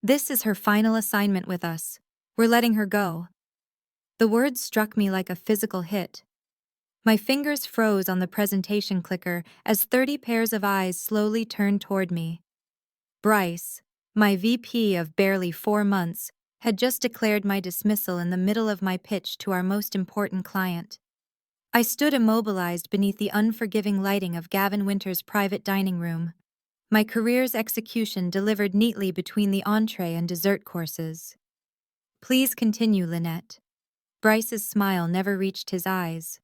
This is her final assignment with us. We're letting her go. The words struck me like a physical hit. My fingers froze on the presentation clicker as 30 pairs of eyes slowly turned toward me. Bryce, my VP of barely 4 months, had just declared my dismissal in the middle of my pitch to our most important client. I stood immobilized beneath the unforgiving lighting of Gavin Winter's private dining room, my career's execution delivered neatly between the entree and dessert courses. Please continue, Lynette. Bryce's smile never reached his eyes.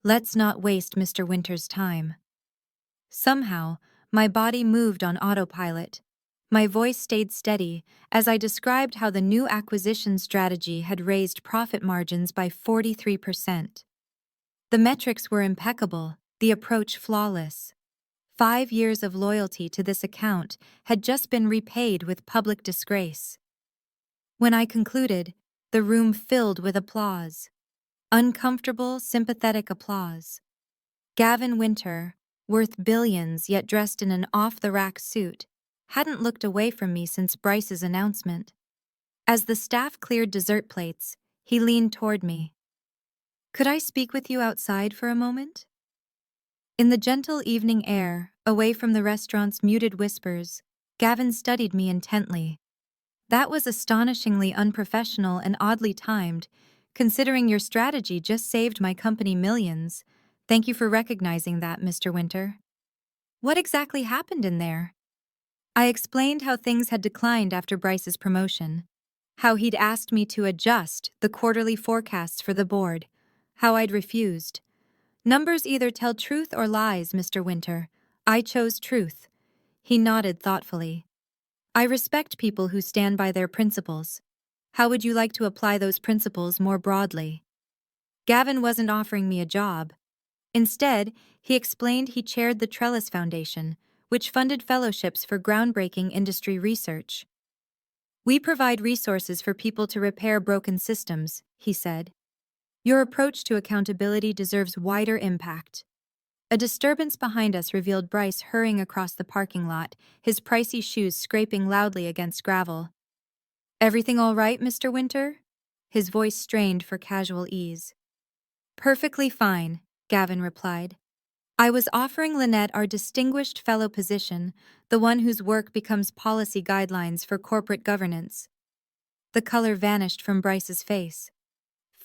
Let's not waste Mr. Winter's time. Somehow, my body moved on autopilot. My voice stayed steady as I described how the new acquisition strategy had raised profit margins by 43%. The metrics were impeccable, the approach flawless. 5 years of loyalty to this account had just been repaid with public disgrace. When I concluded, the room filled with applause. Uncomfortable, sympathetic applause. Gavin Winter, worth billions yet dressed in an off-the-rack suit, hadn't looked away from me since Bryce's announcement. As the staff cleared dessert plates, he leaned toward me. Could I speak with you outside for a moment? In the gentle evening air, away from the restaurant's muted whispers, Gavin studied me intently. That was astonishingly unprofessional and oddly timed, considering your strategy just saved my company millions. Thank you for recognizing that, Mr. Winter. What exactly happened in there? I explained how things had declined after Bryce's promotion, how he'd asked me to adjust the quarterly forecasts for the board, how I'd refused. Numbers either tell truth or lies, Mr. Winter. I chose truth. He nodded thoughtfully. I respect people who stand by their principles. How would you like to apply those principles more broadly? Gavin wasn't offering me a job. Instead, he explained he chaired the Trellis Foundation, which funded fellowships for groundbreaking industry research. We provide resources for people to repair broken systems, he said. Your approach to accountability deserves wider impact. A disturbance behind us revealed Bryce hurrying across the parking lot, his pricey shoes scraping loudly against gravel. Everything all right, Mr. Winter? His voice strained for casual ease. Perfectly fine, Gavin replied. I was offering Lynette our distinguished fellow position, the one whose work becomes policy guidelines for corporate governance. The color vanished from Bryce's face.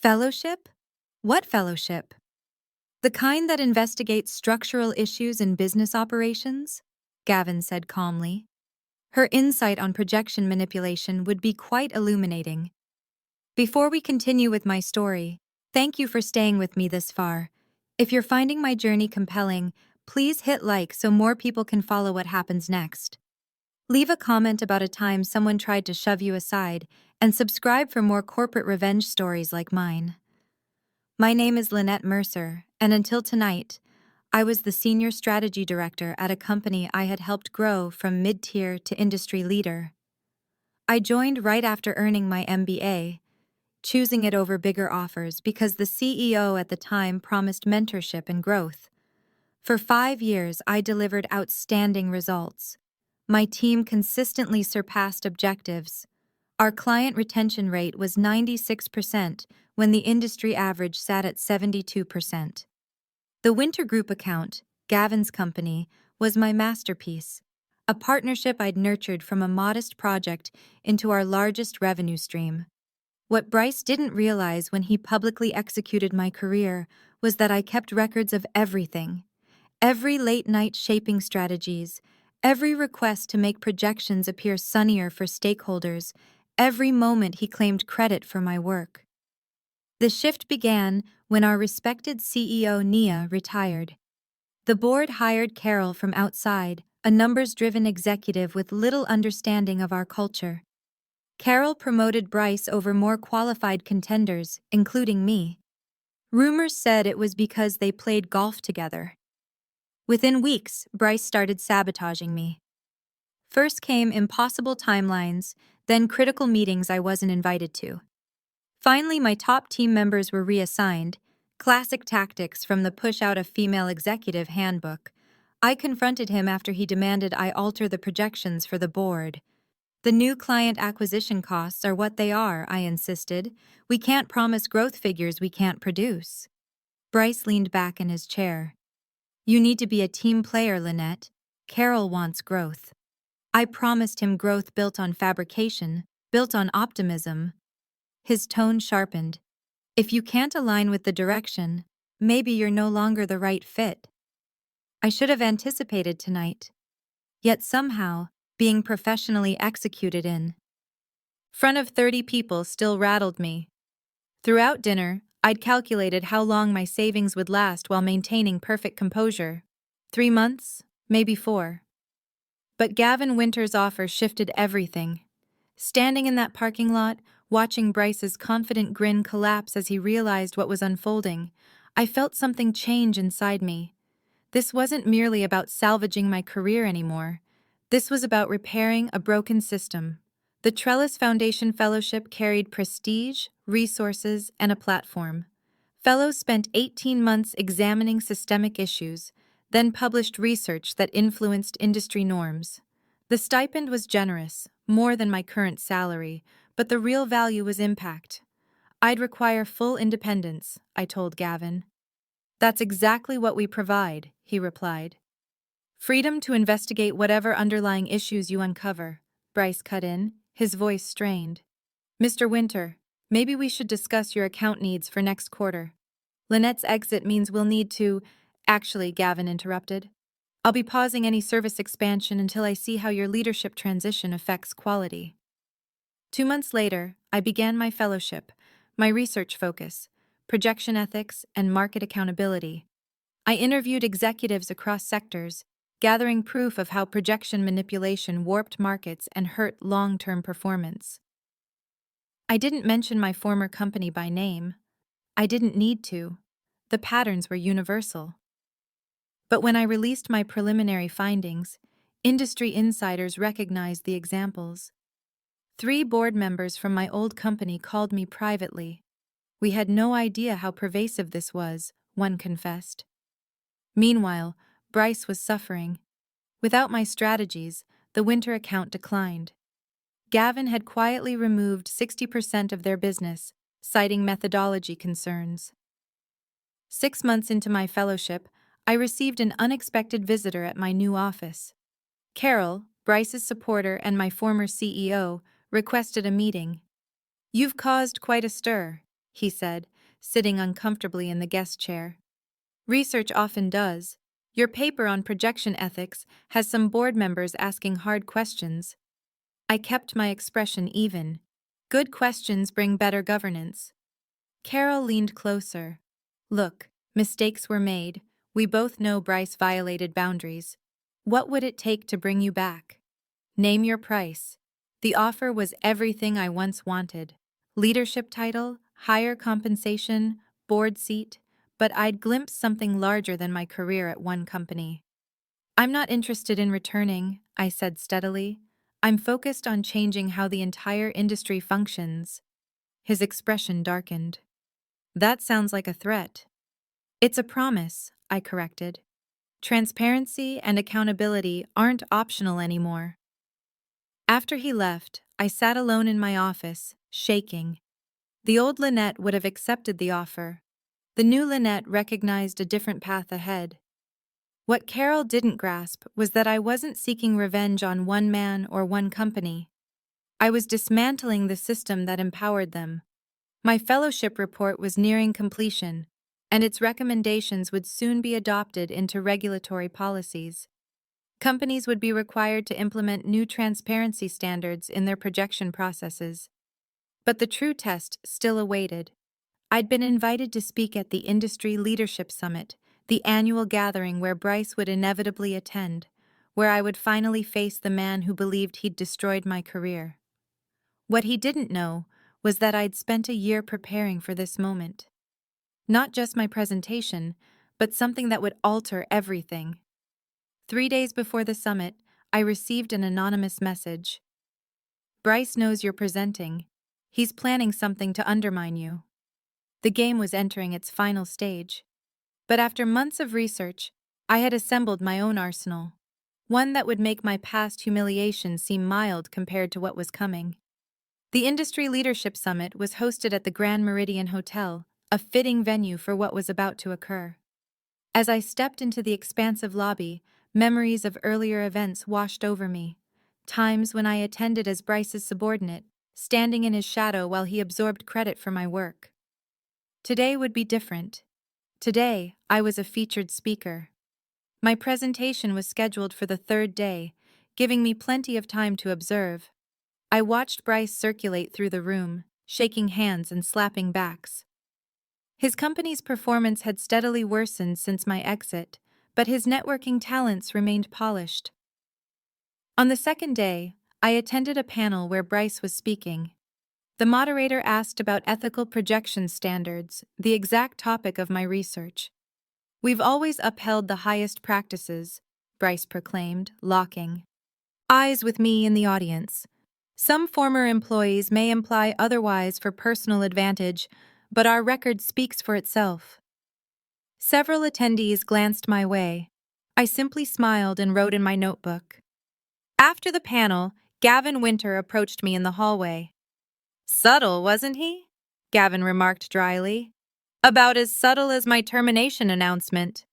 Fellowship? What fellowship? The kind that investigates structural issues in business operations? Gavin said calmly. Her insight on projection manipulation would be quite illuminating. Before we continue with my story, thank you for staying with me this far. If you're finding my journey compelling, please hit like so more people can follow what happens next. Leave a comment about a time someone tried to shove you aside, and subscribe for more corporate revenge stories like mine. My name is Lynette Mercer, and until tonight, I was the senior strategy director at a company I had helped grow from mid-tier to industry leader. I joined right after earning my MBA, choosing it over bigger offers because the CEO at the time promised mentorship and growth. For 5 years, I delivered outstanding results. My team consistently surpassed objectives. Our client retention rate was 96% when the industry average sat at 72%. The Winter Group account, Gavin's company, was my masterpiece, a partnership I'd nurtured from a modest project into our largest revenue stream. What Bryce didn't realize when he publicly executed my career was that I kept records of everything. Every late-night shaping strategies, every request to make projections appear sunnier for stakeholders, every moment he claimed credit for my work. The shift began when our respected CEO, Nia, retired. The board hired Carol from outside, a numbers-driven executive with little understanding of our culture. Carol promoted Bryce over more qualified contenders, including me. Rumors said it was because they played golf together. Within weeks, Bryce started sabotaging me. First came impossible timelines, then critical meetings I wasn't invited to. Finally, my top team members were reassigned, classic tactics from the Push Out a Female Executive handbook. I confronted him after he demanded I alter the projections for the board. The new client acquisition costs are what they are, I insisted. We can't promise growth figures we can't produce. Bryce leaned back in his chair. You need to be a team player, Lynette. Carol wants growth. I promised him growth built on fabrication, built on optimism. His tone sharpened. If you can't align with the direction, maybe you're no longer the right fit. I should have anticipated tonight. Yet somehow, being professionally executed in front of 30 people still rattled me. Throughout dinner, I'd calculated how long my savings would last while maintaining perfect composure. 3 months, maybe 4. But Gavin Winter's offer shifted everything. Standing in that parking lot, watching Bryce's confident grin collapse as he realized what was unfolding, I felt something change inside me. This wasn't merely about salvaging my career anymore. This was about repairing a broken system. The Trellis Foundation Fellowship carried prestige, resources, and a platform. Fellows spent 18 months examining systemic issues, then published research that influenced industry norms. The stipend was generous, more than my current salary, but the real value was impact. I'd require full independence, I told Gavin. That's exactly what we provide, he replied. Freedom to investigate whatever underlying issues you uncover, Bryce cut in, his voice strained. Mr. Winter, maybe we should discuss your account needs for next quarter. Lynette's exit means we'll need to… Actually, Gavin interrupted. I'll be pausing any service expansion until I see how your leadership transition affects quality. 2 months later, I began my fellowship, my research focus, projection ethics, and market accountability. I interviewed executives across sectors, gathering proof of how projection manipulation warped markets and hurt long-term performance. I didn't mention my former company by name. I didn't need to. The patterns were universal. But when I released my preliminary findings, industry insiders recognized the examples. 3 board members from my old company called me privately. We had no idea how pervasive this was, one confessed. Meanwhile, Bryce was suffering. Without my strategies, the Winter account declined. Gavin had quietly removed 60% of their business, citing methodology concerns. 6 months into my fellowship, I received an unexpected visitor at my new office. Carol, Bryce's supporter and my former CEO, requested a meeting. You've caused quite a stir, he said, sitting uncomfortably in the guest chair. Research often does. Your paper on projection ethics has some board members asking hard questions. I kept my expression even. Good questions bring better governance. Carol leaned closer. Look, mistakes were made. We both know Bryce violated boundaries. What would it take to bring you back? Name your price. The offer was everything I once wanted. Leadership title, higher compensation, board seat, but I'd glimpsed something larger than my career at one company. I'm not interested in returning, I said steadily. I'm focused on changing how the entire industry functions. His expression darkened. That sounds like a threat. It's a promise, I corrected. Transparency and accountability aren't optional anymore. After he left, I sat alone in my office, shaking. The old Lynette would have accepted the offer. The new Lynette recognized a different path ahead. What Carol didn't grasp was that I wasn't seeking revenge on one man or one company. I was dismantling the system that empowered them. My fellowship report was nearing completion, and its recommendations would soon be adopted into regulatory policies. Companies would be required to implement new transparency standards in their projection processes. But the true test still awaited. I'd been invited to speak at the Industry Leadership Summit, the annual gathering where Bryce would inevitably attend, where I would finally face the man who believed he'd destroyed my career. What he didn't know was that I'd spent a year preparing for this moment. Not just my presentation, but something that would alter everything. 3 days before the summit, I received an anonymous message. Bryce knows you're presenting. He's planning something to undermine you. The game was entering its final stage. But after months of research, I had assembled my own arsenal. one that would make my past humiliation seem mild compared to what was coming. The Industry Leadership Summit was hosted at the Grand Meridian Hotel, a fitting venue for what was about to occur. As I stepped into the expansive lobby, memories of earlier events washed over me. Times when I attended as Bryce's subordinate, standing in his shadow while he absorbed credit for my work. Today would be different. Today, I was a featured speaker. My presentation was scheduled for the third day, giving me plenty of time to observe. I watched Bryce circulate through the room, shaking hands and slapping backs. His company's performance had steadily worsened since my exit, but his networking talents remained polished. On the second day, I attended a panel where Bryce was speaking. The moderator asked about ethical projection standards, the exact topic of my research. "We've always upheld the highest practices," Bryce proclaimed, locking eyes with me in the audience. "Some former employees may imply otherwise for personal advantage, but our record speaks for itself." Several attendees glanced my way. I simply smiled and wrote in my notebook. After the panel, Gavin Winter approached me in the hallway. "Subtle, wasn't he?" Gavin remarked dryly. "About as subtle as my termination announcement."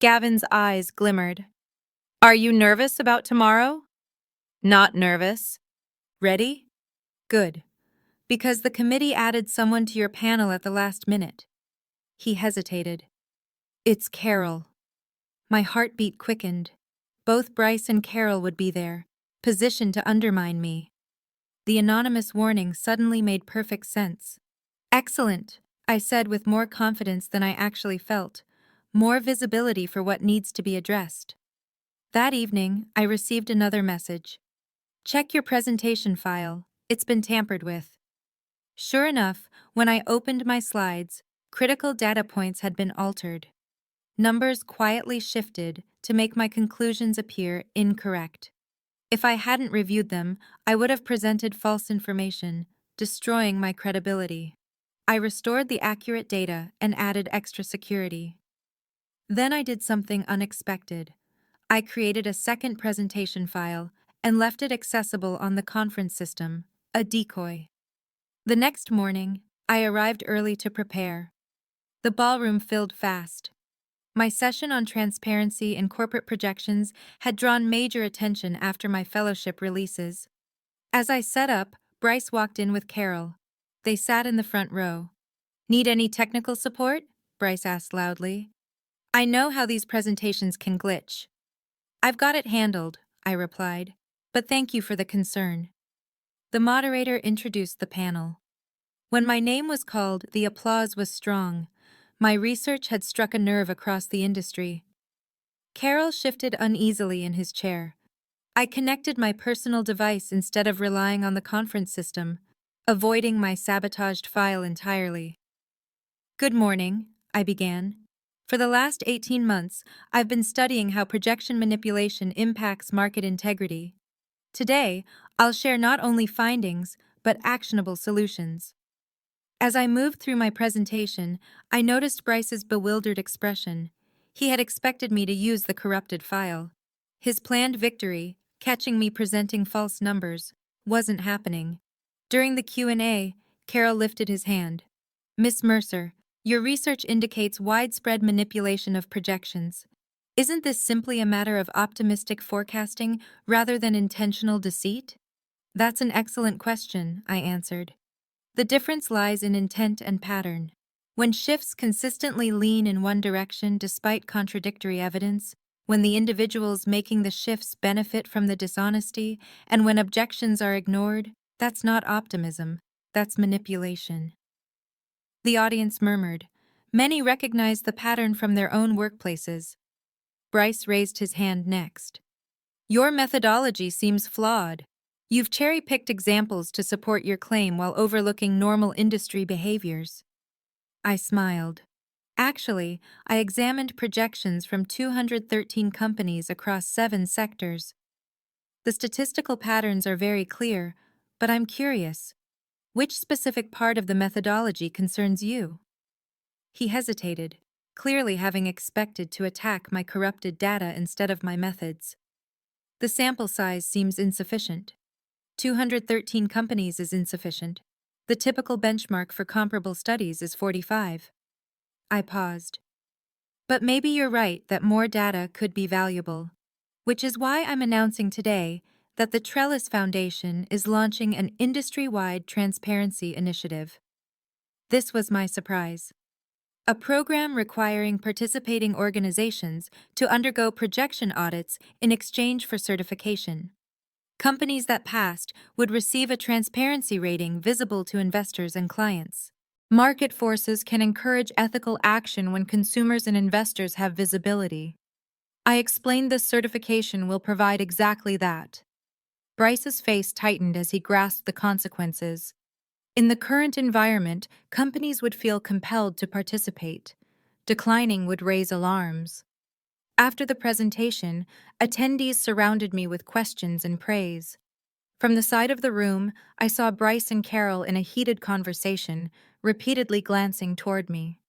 Gavin's eyes glimmered. "Are you nervous about tomorrow?" "Not nervous." "Ready?" "Good. Because the committee added someone to your panel at the last minute." He hesitated. "It's Carol." My heartbeat quickened. Both Bryce and Carol would be there, positioned to undermine me. The anonymous warning suddenly made perfect sense. "Excellent," I said with more confidence than I actually felt. More visibility for what needs to be addressed. That evening, I received another message. "Check your presentation file. It's been tampered with." Sure enough, when I opened my slides, critical data points had been altered. Numbers quietly shifted to make my conclusions appear incorrect. If I hadn't reviewed them, I would have presented false information, destroying my credibility. I restored the accurate data and added extra security. Then I did something unexpected. I created a second presentation file and left it accessible on the conference system, a decoy. The next morning, I arrived early to prepare. The ballroom filled fast. My session on transparency and corporate projections had drawn major attention after my fellowship releases. As I set up, Bryce walked in with Carol. They sat in the front row. "Need any technical support?" Bryce asked loudly. "I know how these presentations can glitch." "I've got it handled," I replied, "but thank you for the concern." The moderator introduced the panel. When my name was called, the applause was strong. My research had struck a nerve across the industry. Carol shifted uneasily in his chair. I connected my personal device instead of relying on the conference system, avoiding my sabotaged file entirely. "Good morning," I began. "For the last 18 months, I've been studying how projection manipulation impacts market integrity. Today, I'll share not only findings, but actionable solutions." As I moved through my presentation, I noticed Bryce's bewildered expression. He had expected me to use the corrupted file. His planned victory, catching me presenting false numbers, wasn't happening. During the Q&A, Carol lifted his hand. "Miss Mercer, your research indicates widespread manipulation of projections. Isn't this simply a matter of optimistic forecasting rather than intentional deceit?" "That's an excellent question," I answered. "The difference lies in intent and pattern. When shifts consistently lean in one direction despite contradictory evidence, when the individuals making the shifts benefit from the dishonesty, and when objections are ignored, that's not optimism, that's manipulation." The audience murmured. Many recognized the pattern from their own workplaces. Bryce raised his hand next. "Your methodology seems flawed. You've cherry-picked examples to support your claim while overlooking normal industry behaviors." I smiled. Actually, I examined projections from 213 companies across 7 sectors. The statistical patterns are very clear, but I'm curious. Which specific part of the methodology concerns you? He hesitated, clearly having expected to attack my corrupted data instead of my methods. The sample size seems insufficient. 213 companies is insufficient. The typical benchmark for comparable studies is 45. I paused. But maybe you're right that more data could be valuable, which is why I'm announcing today that the Trellis Foundation is launching an industry-wide transparency initiative. This was my surprise. A program requiring participating organizations to undergo projection audits in exchange for certification. Companies that passed would receive a transparency rating visible to investors and clients. Market forces can encourage ethical action when consumers and investors have visibility. I explained this certification will provide exactly that. Bryce's face tightened as he grasped the consequences. In the current environment, companies would feel compelled to participate. Declining would raise alarms. After the presentation, attendees surrounded me with questions and praise. From the side of the room, I saw Bryce and Carol in a heated conversation, repeatedly glancing toward me.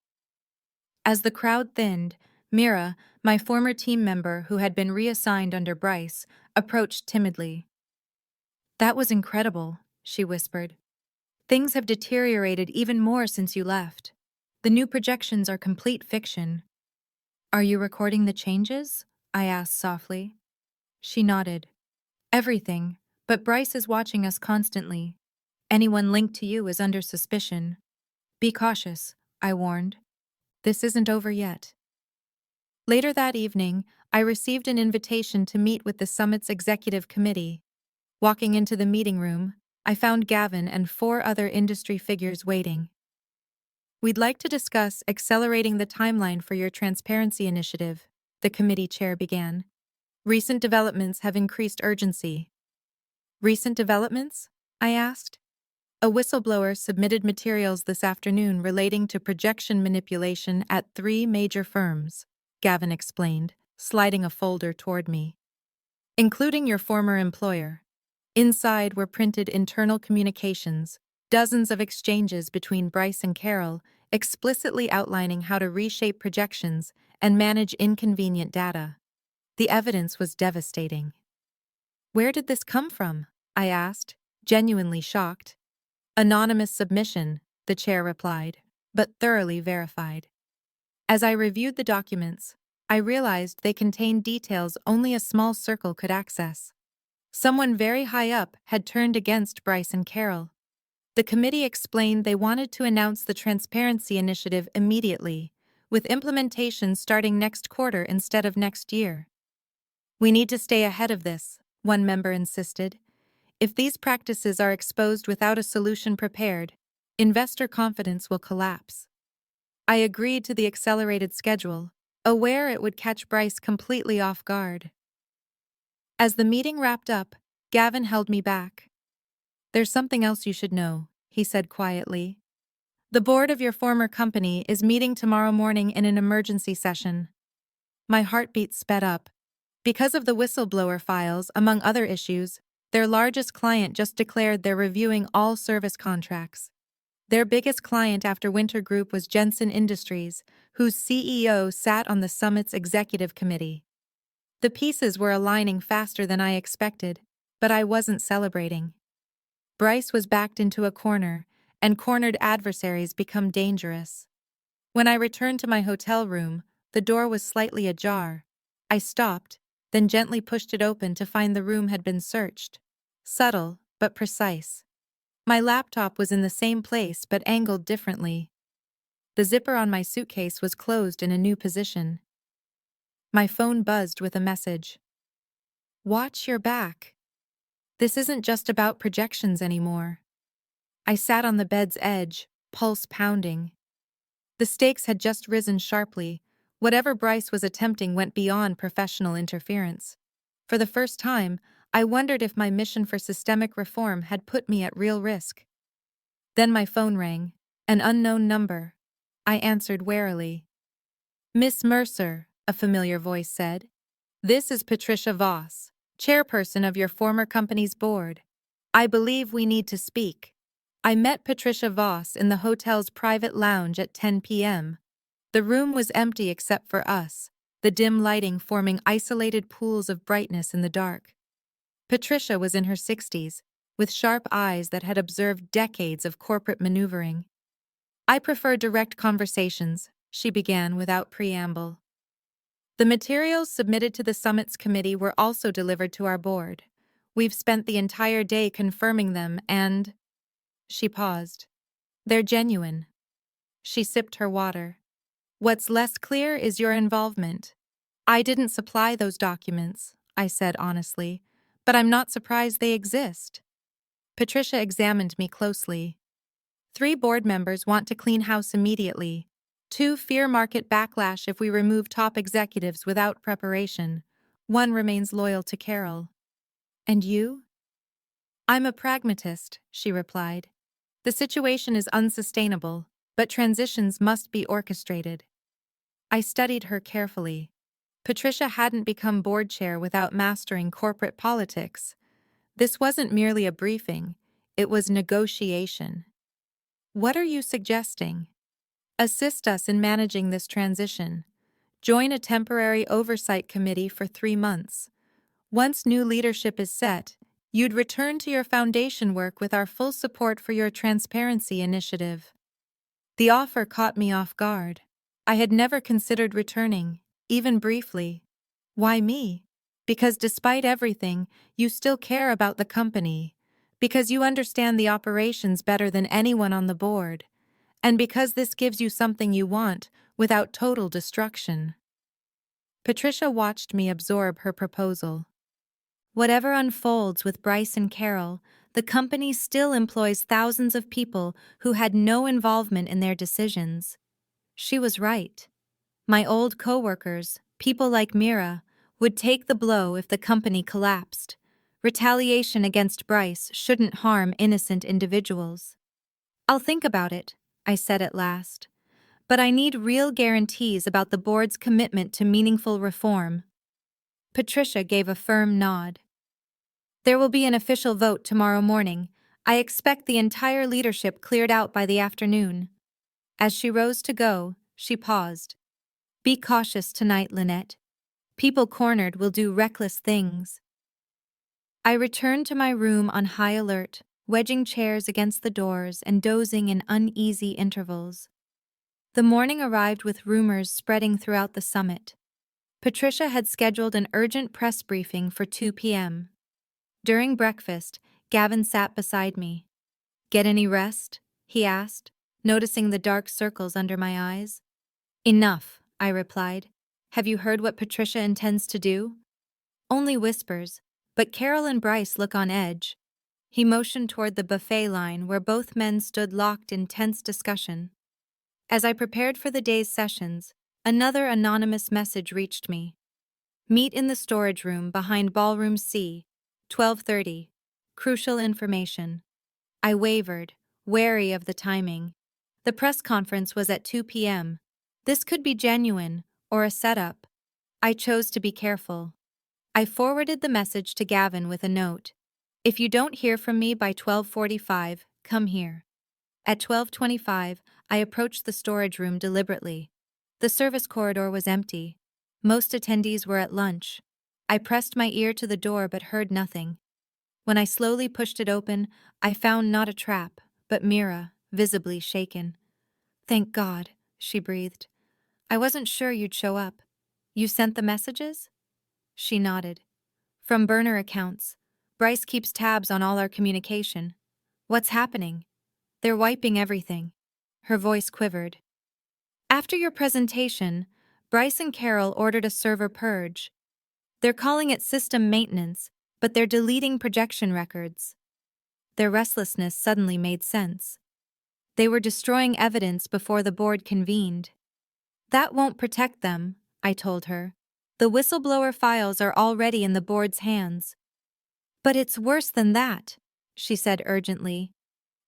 As the crowd thinned, Mira, my former team member who had been reassigned under Bryce, approached timidly. "That was incredible," she whispered. "Things have deteriorated even more since you left. The new projections are complete fiction." "Are you recording the changes?" I asked softly. She nodded. "Everything, but Bryce is watching us constantly. Anyone linked to you is under suspicion. Be cautious," I warned. "This isn't over yet." Later that evening, I received an invitation to meet with the summit's executive committee. Walking into the meeting room, I found Gavin and 4 other industry figures waiting. "We'd like to discuss accelerating the timeline for your transparency initiative," the committee chair began. "Recent developments have increased urgency." "Recent developments?" I asked. "A whistleblower submitted materials this afternoon relating to projection manipulation at 3 major firms," Gavin explained, sliding a folder toward me. "Including your former employer." Inside were printed internal communications, dozens of exchanges between Bryce and Carol, explicitly outlining how to reshape projections and manage inconvenient data. The evidence was devastating. "Where did this come from?" I asked, genuinely shocked. "Anonymous submission," the chair replied, "but thoroughly verified." As I reviewed the documents, I realized they contained details only a small circle could access. Someone very high up had turned against Bryce and Carol. The committee explained they wanted to announce the transparency initiative immediately, with implementation starting next quarter instead of next year. "We need to stay ahead of this," one member insisted. "If these practices are exposed without a solution prepared, investor confidence will collapse." I agreed to the accelerated schedule, aware it would catch Bryce completely off guard. As the meeting wrapped up, Gavin held me back. "There's something else you should know," he said quietly. "The board of your former company is meeting tomorrow morning in an emergency session." My heartbeat sped up. Because of the whistleblower files, among other issues, their largest client just declared they're reviewing all service contracts. Their biggest client after Winter Group was Jensen Industries, whose CEO sat on the summit's executive committee. The pieces were aligning faster than I expected, but I wasn't celebrating. Bryce was backed into a corner, and cornered adversaries become dangerous. When I returned to my hotel room, the door was slightly ajar. I stopped, then gently pushed it open to find the room had been searched. Subtle, but precise. My laptop was in the same place but angled differently. The zipper on my suitcase was closed in a new position. My phone buzzed with a message. "Watch your back. This isn't just about projections anymore." I sat on the bed's edge, pulse pounding. The stakes had just risen sharply. Whatever Bryce was attempting went beyond professional interference. For the first time, I wondered if my mission for systemic reform had put me at real risk. Then my phone rang, an unknown number. I answered warily. "Miss Mercer," a familiar voice said. "This is Patricia Voss, chairperson of your former company's board. I believe we need to speak." I met Patricia Voss in the hotel's private lounge at 10 p.m. The room was empty except for us, the dim lighting forming isolated pools of brightness in the dark. Patricia was in her 60s, with sharp eyes that had observed decades of corporate maneuvering. I prefer direct conversations, she began without preamble. The materials submitted to the summit's committee were also delivered to our board. We've spent the entire day confirming them and… She paused. They're genuine. She sipped her water. What's less clear is your involvement. I didn't supply those documents, I said honestly, but I'm not surprised they exist. Patricia examined me closely. 3 board members want to clean house immediately. 2 fear market backlash if we remove top executives without preparation. 1 remains loyal to Carol. And you? I'm a pragmatist, she replied. The situation is unsustainable, but transitions must be orchestrated. I studied her carefully. Patricia hadn't become board chair without mastering corporate politics. This wasn't merely a briefing, it was negotiation. What are you suggesting? Assist us in managing this transition. Join a temporary oversight committee for 3 months. Once new leadership is set, you'd return to your foundation work with our full support for your transparency initiative. The offer caught me off guard. I had never considered returning, even briefly. Why me? Because despite everything, you still care about the company. Because you understand the operations better than anyone on the board. And because this gives you something you want without total destruction. Patricia watched me absorb her proposal. Whatever unfolds with Bryce and Carol, the company still employs thousands of people who had no involvement in their decisions. She was right. My old coworkers, people like Mira, would take the blow if the company collapsed. Retaliation against Bryce shouldn't harm innocent individuals. I'll think about it, I said at last. But I need real guarantees about the board's commitment to meaningful reform. Patricia gave a firm nod. There will be an official vote tomorrow morning. I expect the entire leadership cleared out by the afternoon. As she rose to go, she paused. Be cautious tonight, Lynette. People cornered will do reckless things. I returned to my room on high alert, wedging chairs against the doors and dozing in uneasy intervals. The morning arrived with rumors spreading throughout the summit. Patricia had scheduled an urgent press briefing for 2 p.m. During breakfast, Gavin sat beside me. Get any rest? He asked, noticing the dark circles under my eyes. Enough, I replied. Have you heard what Patricia intends to do? Only whispers, but Carol and Bryce look on edge. He motioned toward the buffet line where both men stood locked in tense discussion. As I prepared for the day's sessions, another anonymous message reached me. Meet in the storage room behind Ballroom C, 12:30. Crucial information. I wavered, wary of the timing. The press conference was at 2 p.m. This could be genuine, or a setup. I chose to be careful. I forwarded the message to Gavin with a note. If you don't hear from me by 12:45, come here. At 12:25, I approached the storage room deliberately. The service corridor was empty. Most attendees were at lunch. I pressed my ear to the door but heard nothing. When I slowly pushed it open, I found not a trap, but Mira, visibly shaken. Thank God, she breathed. I wasn't sure you'd show up. You sent the messages? She nodded. From burner accounts. Bryce keeps tabs on all our communication. What's happening? They're wiping everything. Her voice quivered. After your presentation, Bryce and Carol ordered a server purge. They're calling it system maintenance, but they're deleting projection records. Their restlessness suddenly made sense. They were destroying evidence before the board convened. That won't protect them, I told her. The whistleblower files are already in the board's hands. But it's worse than that, she said urgently.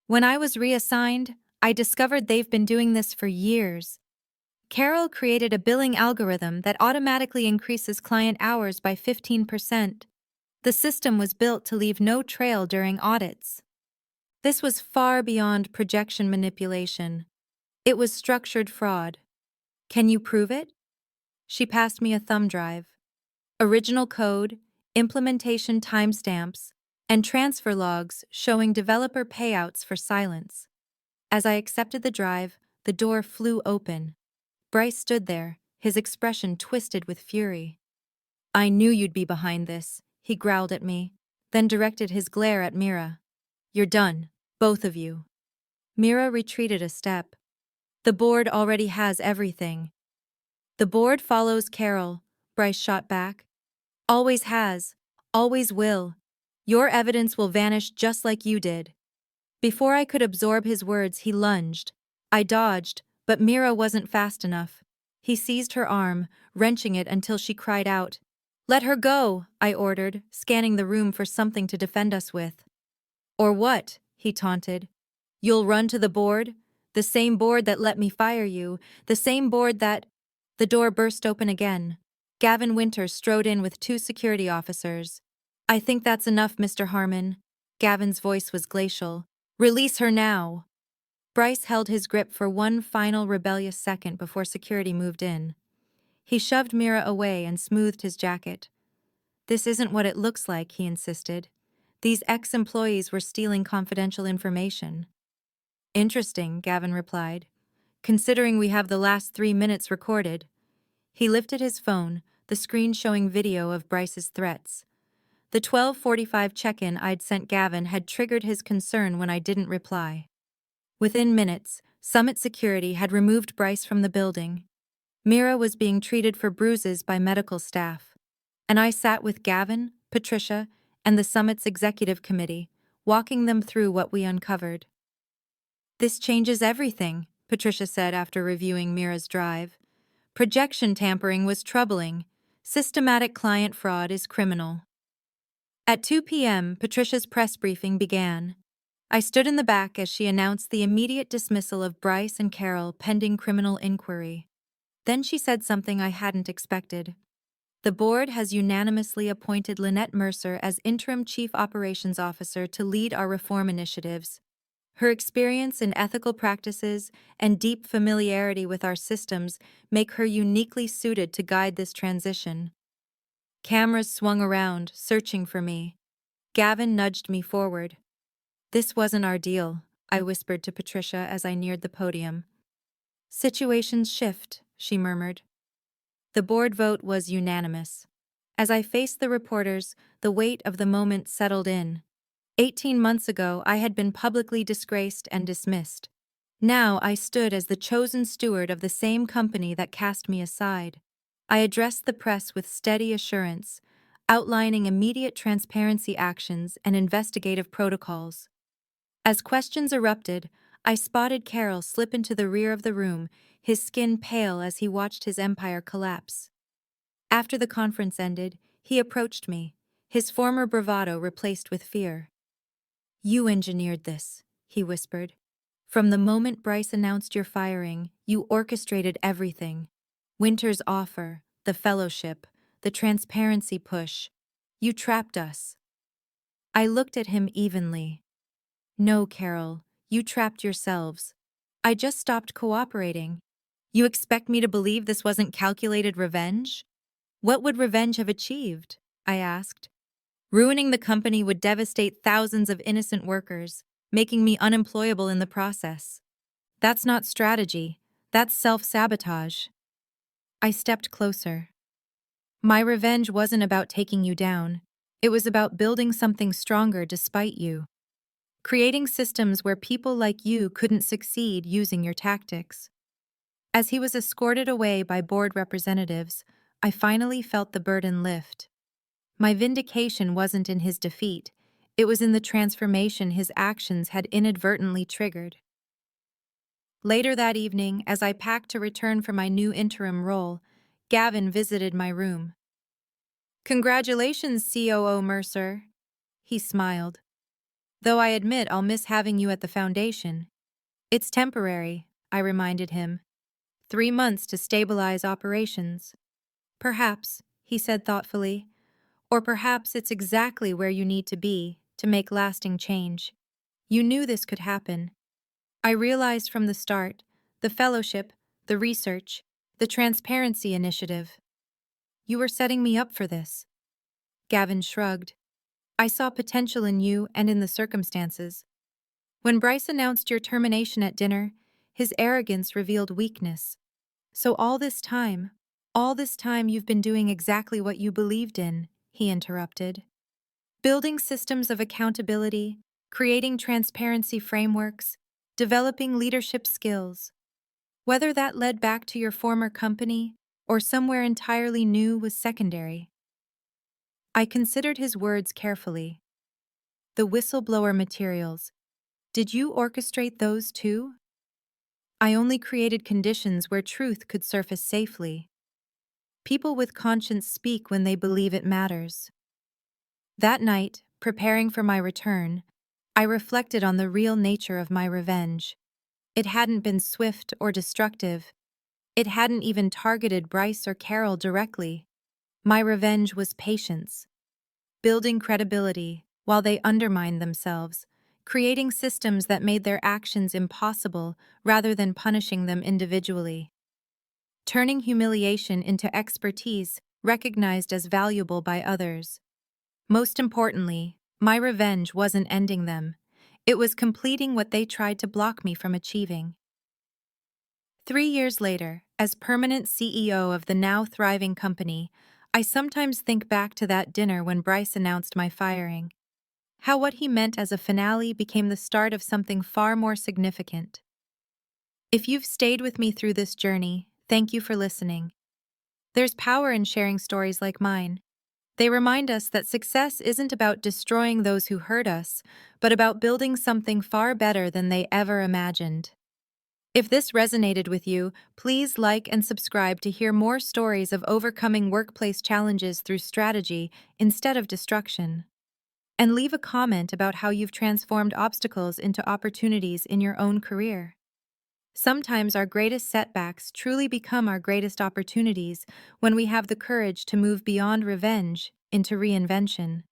When I was reassigned, I discovered they've been doing this for years. Carol created a billing algorithm that automatically increases client hours by 15%. The system was built to leave no trail during audits. This was far beyond projection manipulation. It was structured fraud. Can you prove it? She passed me a thumb drive. Original code, implementation timestamps, and transfer logs showing developer payouts for silence. As I accepted the drive, the door flew open. Bryce stood there, his expression twisted with fury. "I knew you'd be behind this," he growled at me, then directed his glare at Mira. "You're done, both of you." Mira retreated a step. "The board already has everything." "The board follows Carol," Bryce shot back. "Always has, always will. Your evidence will vanish just like you did." Before I could absorb his words, he lunged. I dodged, but Mira wasn't fast enough. He seized her arm, wrenching it until she cried out. "Let her go," I ordered, scanning the room for something to defend us with. "Or what?" he taunted. "You'll run to the board? The same board that let me fire you, the same board that—" The door burst open again. Gavin Winter strode in with 2 security officers. "I think that's enough, Mr. Harmon." Gavin's voice was glacial. "Release her now." Bryce held his grip for one final rebellious second before security moved in. He shoved Mira away and smoothed his jacket. "This isn't what it looks like," he insisted. "These ex-employees were stealing confidential information." "Interesting," Gavin replied, "considering we have the last 3 minutes recorded." He lifted his phone, the screen showing video of Bryce's threats. The 12:45 check-in I'd sent Gavin had triggered his concern when I didn't reply. Within minutes, Summit Security had removed Bryce from the building. Mira was being treated for bruises by medical staff. And I sat with Gavin, Patricia, and the Summit's executive committee, walking them through what we uncovered. "This changes everything," Patricia said after reviewing Mira's drive. "Projection tampering was troubling. Systematic client fraud is criminal." At 2 p.m., Patricia's press briefing began. I stood in the back as she announced the immediate dismissal of Bryce and Carol pending criminal inquiry. Then she said something I hadn't expected. "The board has unanimously appointed Lynette Mercer as interim chief operations officer to lead our reform initiatives. Her experience in ethical practices and deep familiarity with our systems make her uniquely suited to guide this transition." Cameras swung around, searching for me. Gavin nudged me forward. "This wasn't our deal," I whispered to Patricia as I neared the podium. "Situations shift," she murmured. The board vote was unanimous. As I faced the reporters, the weight of the moment settled in. 18 months ago, I had been publicly disgraced and dismissed. Now I stood as the chosen steward of the same company that cast me aside. I addressed the press with steady assurance, outlining immediate transparency actions and investigative protocols. As questions erupted, I spotted Carol slip into the rear of the room, his skin pale as he watched his empire collapse. After the conference ended, he approached me, his former bravado replaced with fear. "You engineered this," he whispered. "From the moment Bryce announced your firing, you orchestrated everything. Winter's offer, the fellowship, the transparency push. You trapped us." I looked at him evenly. "No, Carol, you trapped yourselves. I just stopped cooperating. You expect me to believe this wasn't calculated revenge?" "What would revenge have achieved?" I asked. "Ruining the company would devastate thousands of innocent workers, making me unemployable in the process. That's not strategy, that's self-sabotage." I stepped closer. "My revenge wasn't about taking you down. It was about building something stronger despite you. Creating systems where people like you couldn't succeed using your tactics." As he was escorted away by board representatives, I finally felt the burden lift. My vindication wasn't in his defeat, it was in the transformation his actions had inadvertently triggered. Later that evening, as I packed to return for my new interim role, Gavin visited my room. "Congratulations, COO Mercer," he smiled. "Though I admit I'll miss having you at the foundation." "It's temporary," I reminded him. 3 months to stabilize operations." "Perhaps," he said thoughtfully. "Or perhaps it's exactly where you need to be to make lasting change. You knew this could happen. I realized from the start, the fellowship, the research, the transparency initiative. You were setting me up for this." Gavin shrugged. I saw potential in you and in the circumstances. When Bryce announced your termination at dinner, his arrogance revealed weakness. So all this time you've been doing exactly what you believed in, he interrupted. Building systems of accountability, creating transparency frameworks, developing leadership skills. Whether that led back to your former company or somewhere entirely new was secondary. I considered his words carefully. The whistleblower materials. Did you orchestrate those too? I only created conditions where truth could surface safely. People with conscience speak when they believe it matters. That night, preparing for my return, I reflected on the real nature of my revenge. It hadn't been swift or destructive. It hadn't even targeted Bryce or Carol directly. My revenge was patience, building credibility while they undermined themselves, creating systems that made their actions impossible rather than punishing them individually. Turning humiliation into expertise recognized as valuable by others. Most importantly, my revenge wasn't ending them. It was completing what they tried to block me from achieving. 3 years later, as permanent CEO of the now thriving company, I sometimes think back to that dinner when Bryce announced my firing. How what he meant as a finale became the start of something far more significant. If you've stayed with me through this journey, thank you for listening. There's power in sharing stories like mine. They remind us that success isn't about destroying those who hurt us, but about building something far better than they ever imagined. If this resonated with you, please like and subscribe to hear more stories of overcoming workplace challenges through strategy instead of destruction. And leave a comment about how you've transformed obstacles into opportunities in your own career. Sometimes our greatest setbacks truly become our greatest opportunities when we have the courage to move beyond revenge into reinvention.